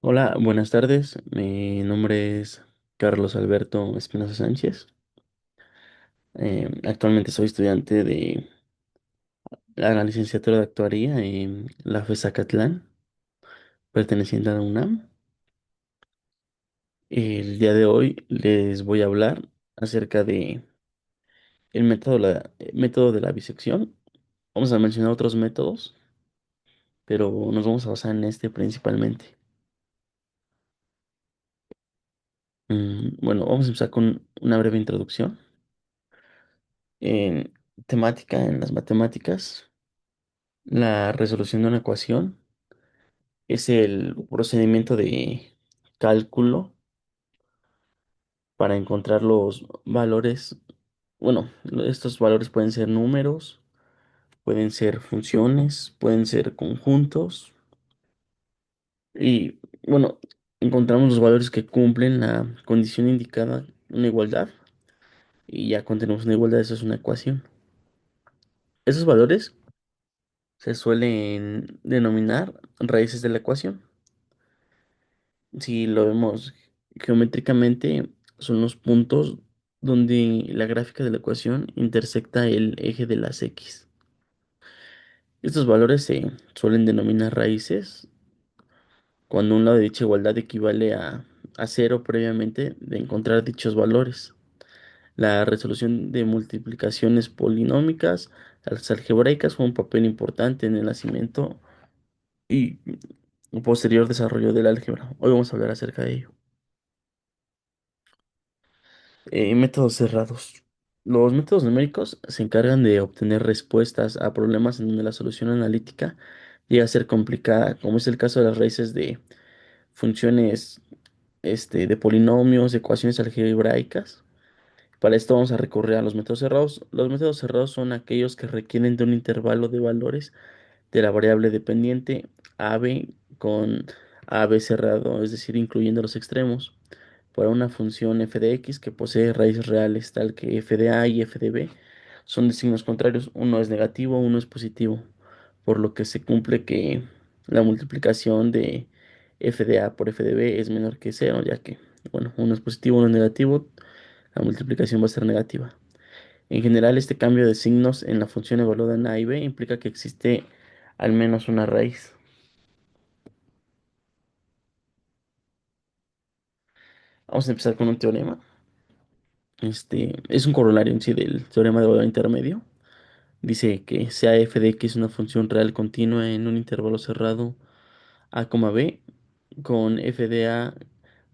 Hola, buenas tardes. Mi nombre es Carlos Alberto Espinosa Sánchez. Actualmente soy estudiante de la licenciatura de actuaría en la FES Catlán, perteneciente a la UNAM. El día de hoy les voy a hablar acerca de el método de la bisección. Vamos a mencionar otros métodos, pero nos vamos a basar en este principalmente. Bueno, vamos a empezar con una breve introducción. En temática, en las matemáticas. La resolución de una ecuación es el procedimiento de cálculo para encontrar los valores. Bueno, estos valores pueden ser números, pueden ser funciones, pueden ser conjuntos. Y bueno, encontramos los valores que cumplen la condición indicada, una igualdad. Y ya cuando tenemos una igualdad, eso es una ecuación. Esos valores se suelen denominar raíces de la ecuación. Si lo vemos geométricamente, son los puntos donde la gráfica de la ecuación intersecta el eje de las X. Estos valores se suelen denominar raíces cuando un lado de dicha igualdad equivale a cero previamente de encontrar dichos valores. La resolución de multiplicaciones polinómicas, las algebraicas, juega un papel importante en el nacimiento y posterior desarrollo del álgebra. Hoy vamos a hablar acerca de ello. Métodos cerrados. Los métodos numéricos se encargan de obtener respuestas a problemas en donde la solución analítica llega a ser complicada, como es el caso de las raíces de funciones, de polinomios, ecuaciones algebraicas. Para esto vamos a recurrir a los métodos cerrados. Los métodos cerrados son aquellos que requieren de un intervalo de valores de la variable dependiente AB con AB cerrado, es decir, incluyendo los extremos para una función f de x que posee raíces reales, tal que f de a y f de b son de signos contrarios, uno es negativo, uno es positivo, por lo que se cumple que la multiplicación de f de a por f de b es menor que cero, ya que, bueno, uno es positivo, uno es negativo, la multiplicación va a ser negativa. En general, este cambio de signos en la función evaluada en a y b implica que existe al menos una raíz. Vamos a empezar con un teorema. Es un corolario en sí del teorema de valor intermedio. Dice que sea f de x una función real continua en un intervalo cerrado a, b con f de a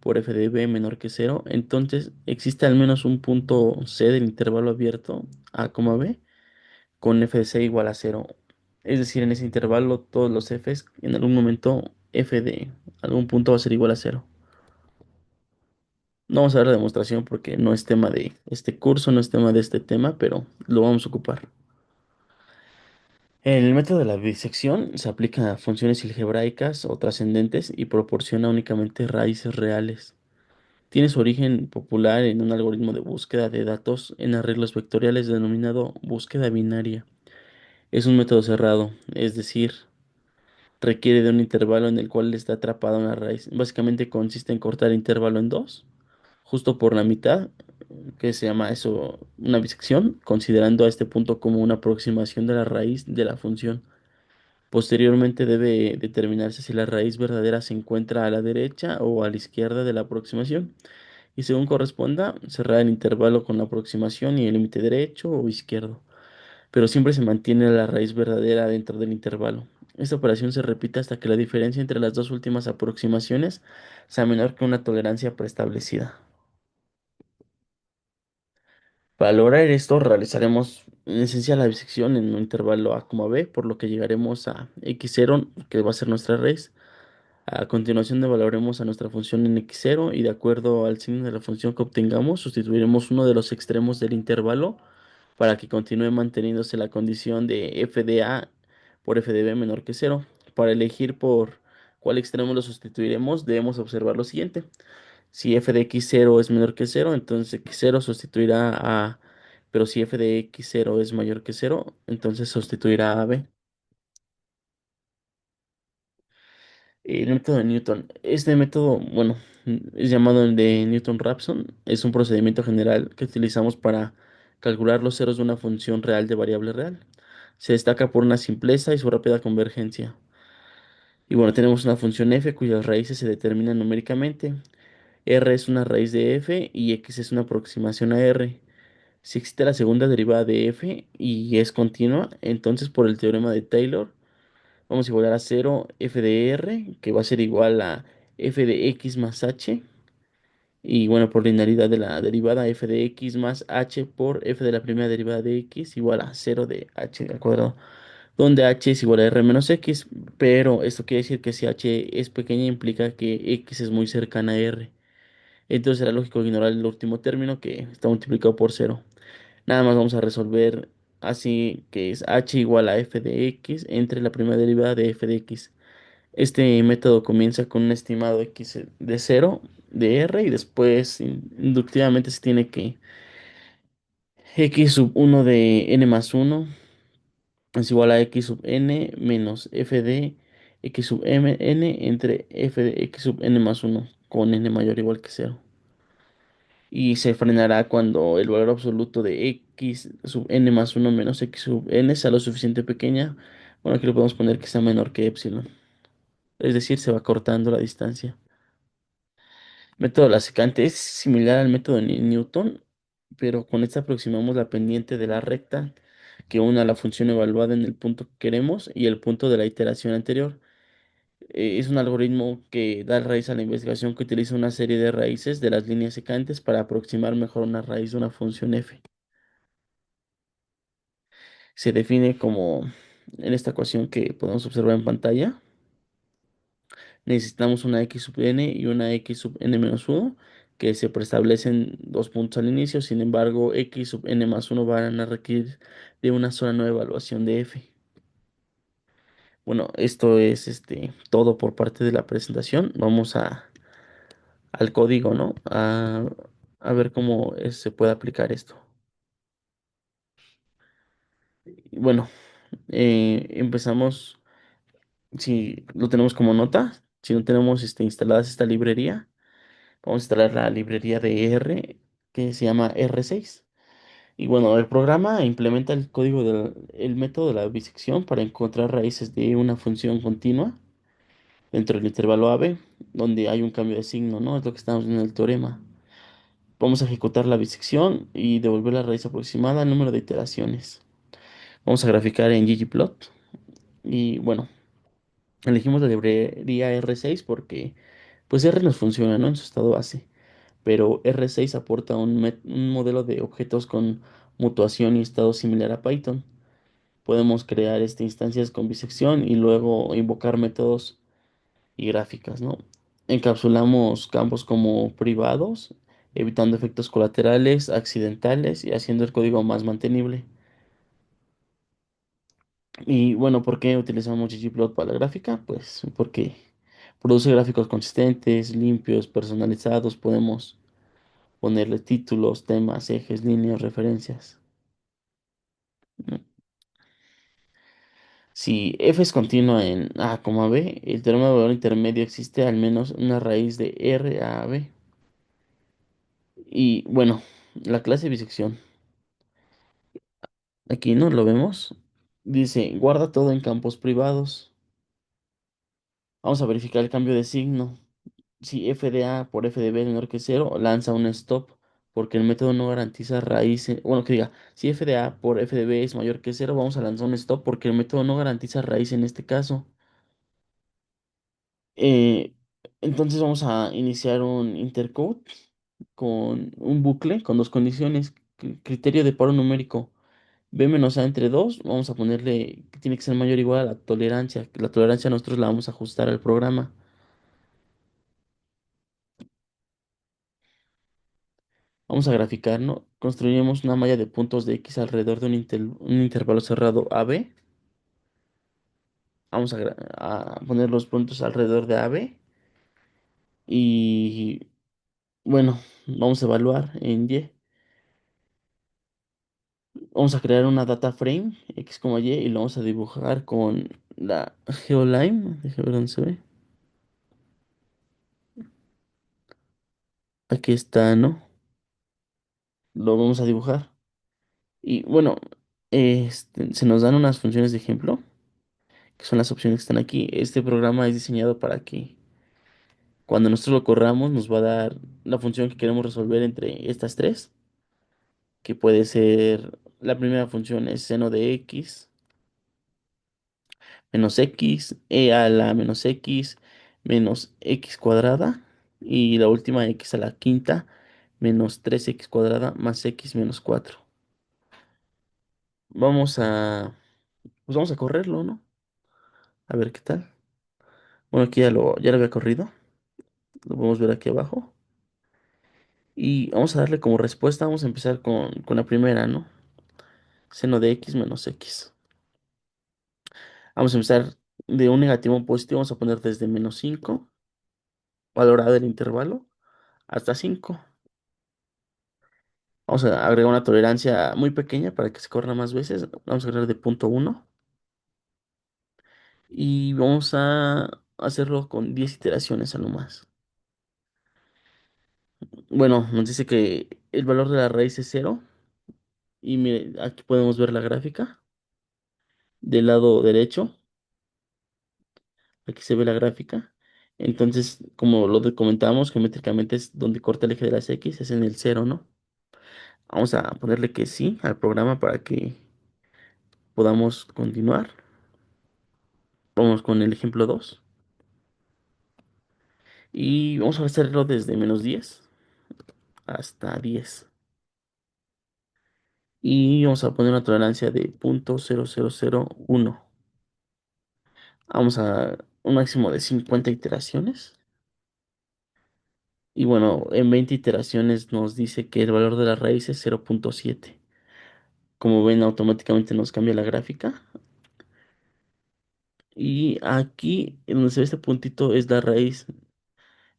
por f de b menor que cero, entonces existe al menos un punto c del intervalo abierto a, b con f de c igual a cero. Es decir, en ese intervalo todos los f's en algún momento f de algún punto va a ser igual a cero. No vamos a ver la demostración porque no es tema de este curso, no es tema de este tema, pero lo vamos a ocupar. El método de la bisección se aplica a funciones algebraicas o trascendentes y proporciona únicamente raíces reales. Tiene su origen popular en un algoritmo de búsqueda de datos en arreglos vectoriales denominado búsqueda binaria. Es un método cerrado, es decir, requiere de un intervalo en el cual está atrapada una raíz. Básicamente consiste en cortar el intervalo en dos, justo por la mitad, que se llama eso una bisección, considerando a este punto como una aproximación de la raíz de la función. Posteriormente debe determinarse si la raíz verdadera se encuentra a la derecha o a la izquierda de la aproximación, y según corresponda, cerrar el intervalo con la aproximación y el límite derecho o izquierdo, pero siempre se mantiene la raíz verdadera dentro del intervalo. Esta operación se repite hasta que la diferencia entre las dos últimas aproximaciones sea menor que una tolerancia preestablecida. Para lograr esto, realizaremos en esencia la bisección en un intervalo a, b, por lo que llegaremos a x0, que va a ser nuestra raíz. A continuación evaluaremos a nuestra función en x0 y de acuerdo al signo de la función que obtengamos, sustituiremos uno de los extremos del intervalo para que continúe manteniéndose la condición de f de a por f de b menor que cero. Para elegir por cuál extremo lo sustituiremos, debemos observar lo siguiente. Si f de x0 es menor que cero, entonces x0 sustituirá a... Pero si f de x0 es mayor que cero, entonces sustituirá a b. El método de Newton. Este método, bueno, es llamado el de Newton-Raphson. Es un procedimiento general que utilizamos para calcular los ceros de una función real de variable real. Se destaca por una simpleza y su rápida convergencia. Y bueno, tenemos una función f cuyas raíces se determinan numéricamente. R es una raíz de f y x es una aproximación a r. Si existe la segunda derivada de f y es continua, entonces por el teorema de Taylor vamos a igualar a cero f de r, que va a ser igual a f de x más h. Y bueno, por linealidad de la derivada, f de x más h por f de la primera derivada de x igual a cero de h al cuadrado, donde h es igual a r menos x, pero esto quiere decir que si h es pequeña implica que x es muy cercana a r. Entonces será lógico ignorar el último término que está multiplicado por cero. Nada más vamos a resolver así que es h igual a f de x entre la primera derivada de f de x. Este método comienza con un estimado x de cero de r y después inductivamente se tiene que x sub uno de n más uno es igual a x sub n menos f de x sub m n entre f de x sub n más uno con n mayor o igual que cero. Y se frenará cuando el valor absoluto de x sub n más uno menos x sub n sea lo suficiente pequeña. Bueno, aquí lo podemos poner que sea menor que epsilon. Es decir, se va cortando la distancia. Método la secante es similar al método de Newton, pero con este aproximamos la pendiente de la recta que une a la función evaluada en el punto que queremos y el punto de la iteración anterior. Es un algoritmo que da raíz a la investigación que utiliza una serie de raíces de las líneas secantes para aproximar mejor una raíz de una función f. Se define como en esta ecuación que podemos observar en pantalla. Necesitamos una x sub n y una x sub n menos uno que se preestablecen dos puntos al inicio. Sin embargo, x sub n más uno van a requerir de una sola nueva evaluación de f. Bueno, esto es todo por parte de la presentación. Vamos al código, ¿no? A ver cómo se puede aplicar esto. Y bueno, empezamos, si lo tenemos como nota, si no tenemos instaladas esta librería, vamos a instalar la librería de R que se llama R6. Y bueno, el programa implementa el código del método de la bisección para encontrar raíces de una función continua dentro del intervalo AB, donde hay un cambio de signo, ¿no? Es lo que estamos viendo en el teorema. Vamos a ejecutar la bisección y devolver la raíz aproximada al número de iteraciones. Vamos a graficar en ggplot. Y bueno, elegimos la librería R6 porque pues R nos funciona, ¿no? En su estado base. Pero R6 aporta un modelo de objetos con mutuación y estado similar a Python. Podemos crear instancias con bisección y luego invocar métodos y gráficas, ¿no? Encapsulamos campos como privados, evitando efectos colaterales, accidentales y haciendo el código más mantenible. Y bueno, ¿por qué utilizamos ggplot para la gráfica? Pues porque produce gráficos consistentes, limpios, personalizados. Podemos ponerle títulos, temas, ejes, líneas, referencias, ¿no? Si f es continua en a, b, el teorema de valor intermedio existe al menos una raíz de r a b. Y bueno, la clase de bisección. Aquí no lo vemos. Dice, guarda todo en campos privados. Vamos a verificar el cambio de signo. Si f de a por f de b es menor que cero, lanza un stop, porque el método no garantiza raíces. Bueno, que diga, si f de a por f de b es mayor que cero, vamos a lanzar un stop, porque el método no garantiza raíz en este caso. Eh, entonces vamos a iniciar un intercode con un bucle con dos condiciones. Criterio de paro numérico. B menos A entre 2 vamos a ponerle que tiene que ser mayor o igual a la tolerancia. La tolerancia nosotros la vamos a ajustar al programa. Vamos a graficar, ¿no? Construiremos una malla de puntos de X alrededor de un intervalo cerrado AB. Vamos a poner los puntos alrededor de AB. Y bueno, vamos a evaluar en Y. Vamos a crear una data frame X, Y y lo vamos a dibujar con la Geoline. Déjame ver dónde se ve. Aquí está, ¿no? Lo vamos a dibujar. Y bueno, se nos dan unas funciones de ejemplo, que son las opciones que están aquí. Este programa es diseñado para que cuando nosotros lo corramos nos va a dar la función que queremos resolver entre estas tres, que puede ser, la primera función es seno de x menos x, e a la menos x menos x cuadrada, y la última x a la quinta menos 3x cuadrada más x menos 4. Vamos a, pues vamos a correrlo, ¿no? A ver qué tal. Bueno, aquí ya lo había corrido. Lo podemos ver aquí abajo. Y vamos a darle como respuesta, vamos a empezar con la primera, ¿no? Seno de x menos x. Vamos a empezar de un negativo a un positivo, vamos a poner desde menos 5 valorado el intervalo, hasta 5. Vamos a agregar una tolerancia muy pequeña para que se corra más veces. Vamos a agregar de 0,1. Y vamos a hacerlo con 10 iteraciones a lo más. Bueno, nos dice que el valor de la raíz es 0. Y mire, aquí podemos ver la gráfica del lado derecho. Aquí se ve la gráfica. Entonces, como comentábamos, geométricamente es donde corta el eje de las X, es en el 0, ¿no? Vamos a ponerle que sí al programa para que podamos continuar. Vamos con el ejemplo 2. Y vamos a hacerlo desde menos 10 hasta 10. Y vamos a poner una tolerancia de 0,0001. Vamos a un máximo de 50 iteraciones. Y bueno, en 20 iteraciones nos dice que el valor de la raíz es 0,7. Como ven, automáticamente nos cambia la gráfica. Y aquí, en donde se ve este puntito, es la raíz.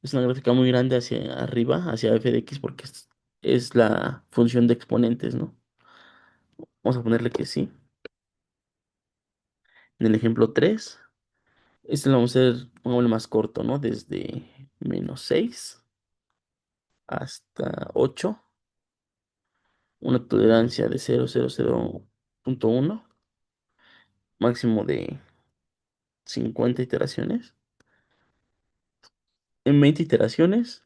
Es una gráfica muy grande hacia arriba, hacia f de x, porque es la función de exponentes, ¿no? Vamos a ponerle que sí. En el ejemplo 3 este lo vamos a hacer, pongámosle más corto, ¿no? Desde menos 6 hasta 8. Una tolerancia de 0,0001. Máximo de 50 iteraciones. En 20 iteraciones,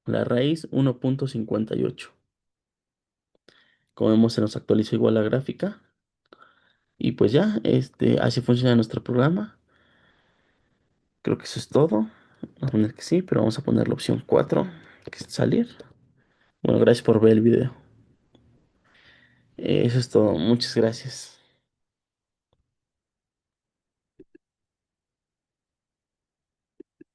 la raíz 1,58. Como vemos, se nos actualizó igual la gráfica. Y pues ya, así funciona nuestro programa. Creo que eso es todo. Vamos a poner que sí, pero vamos a poner la opción 4, que es salir. Bueno, gracias por ver el video. Eso es todo. Muchas gracias.